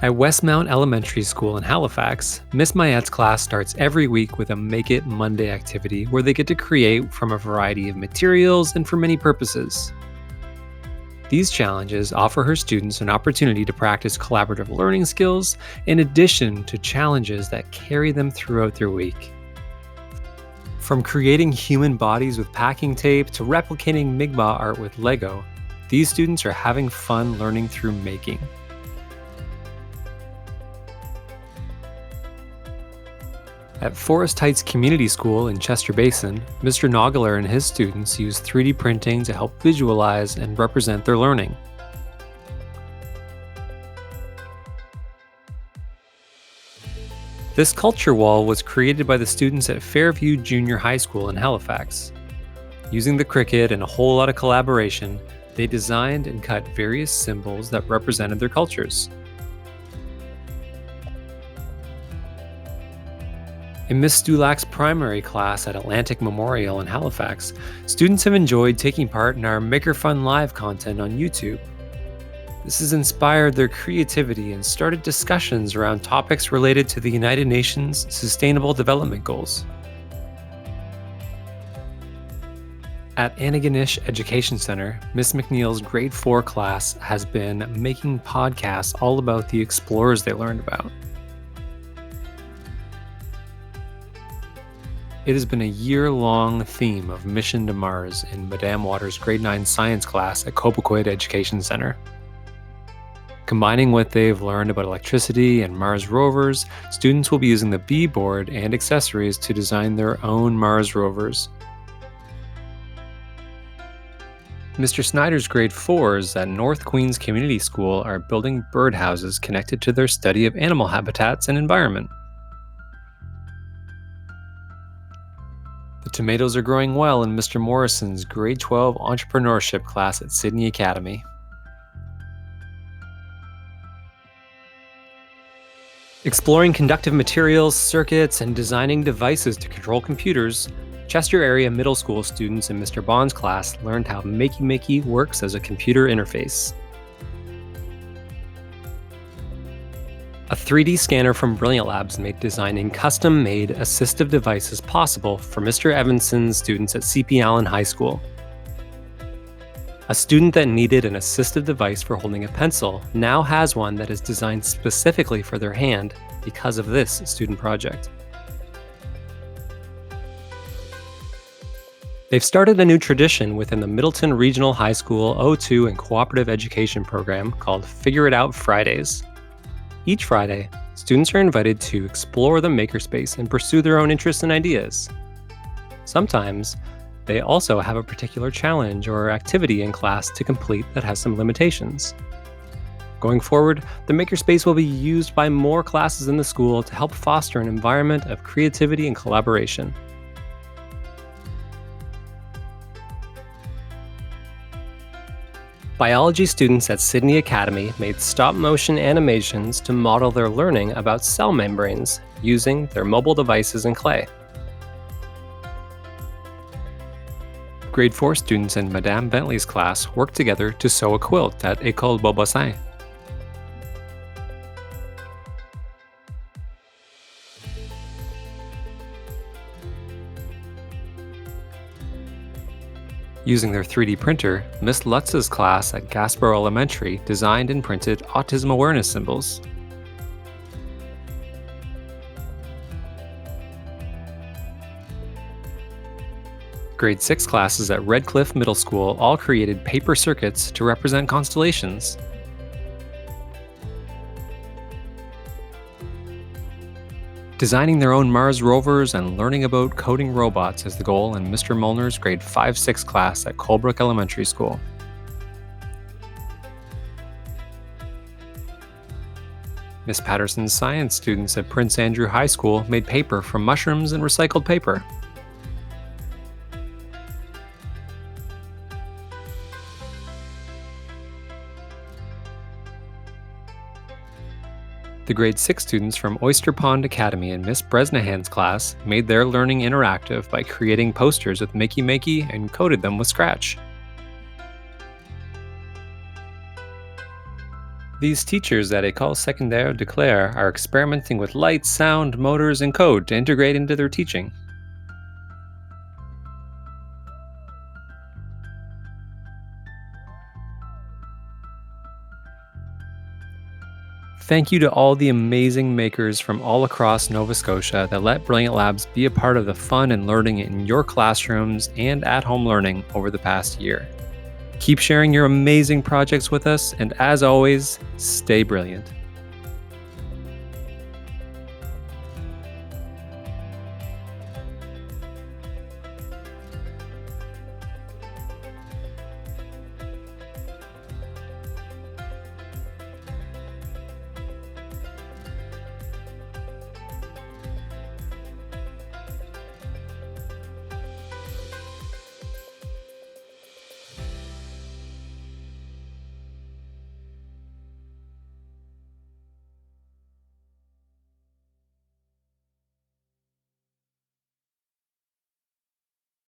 At Westmount Elementary School in Halifax, Miss Mayette's class starts every week with a Make It Monday activity where they get to create from a variety of materials and for many purposes. These challenges offer her students an opportunity to practice collaborative learning skills in addition to challenges that carry them throughout their week. From creating human bodies with packing tape to replicating Mi'kmaq art with Lego, these students are having fun learning through making. At Forest Heights Community School in Chester Basin, Mr. Nogler and his students use 3D printing to help visualize and represent their learning. This culture wall was created by the students at Fairview Junior High School in Halifax. Using the Cricut and a whole lot of collaboration, they designed and cut various symbols that represented their cultures. In Miss Stulak's primary class at Atlantic Memorial in Halifax, students have enjoyed taking part in our Makerfun Live content on YouTube. This has inspired their creativity and started discussions around topics related to the United Nations Sustainable Development Goals. At Antigonish Education Center, Miss McNeil's grade 4 class has been making podcasts all about the explorers they learned about. It has been a year-long theme of Mission to Mars in Madame Waters' grade 9 science class at Cobequid Education Center. Combining what they've learned about electricity and Mars rovers, students will be using the B-board and accessories to design their own Mars rovers. Mr. Snyder's grade 4s at North Queens Community School are building birdhouses connected to their study of animal habitats and environment. The tomatoes are growing well in Mr. Morrison's grade 12 entrepreneurship class at Sydney Academy. Exploring conductive materials, circuits, and designing devices to control computers, Chester area middle school students in Mr. Bond's class learned how Makey works as a computer interface. A 3D scanner from Brilliant Labs made designing custom-made assistive devices possible for Mr. Evanson's students at C.P. Allen High School. A student that needed an assistive device for holding a pencil now has one that is designed specifically for their hand because of this student project. They've started a new tradition within the Middleton Regional High School O2 and Cooperative Education program called Figure It Out Fridays. Each Friday, students are invited to explore the makerspace and pursue their own interests and ideas. Sometimes, they also have a particular challenge or activity in class to complete that has some limitations. Going forward, the makerspace will be used by more classes in the school to help foster an environment of creativity and collaboration. Biology students at Sydney Academy made stop-motion animations to model their learning about cell membranes using their mobile devices and clay. Grade 4 students in Madame Bentley's class worked together to sew a quilt at École Beaubassin. Using their 3D printer, Miss Lutz's class at Gasper Elementary designed and printed autism awareness symbols. Grade 6 classes at Redcliffe Middle School all created paper circuits to represent constellations. Designing their own Mars rovers and learning about coding robots is the goal in Mr. Molnar's grade 5-6 class at Colebrook Elementary School. Miss Patterson's science students at Prince Andrew High School made paper from mushrooms and recycled paper. The grade 6 students from Oyster Pond Academy in Miss Bresnahan's class made their learning interactive by creating posters with Makey and coded them with Scratch. These teachers at École Secondaire de Claire are experimenting with light, sound, motors, and code to integrate into their teaching. Thank you to all the amazing makers from all across Nova Scotia that let Brilliant Labs be a part of the fun and learning in your classrooms and at home learning over the past year. Keep sharing your amazing projects with us, and as always, stay brilliant.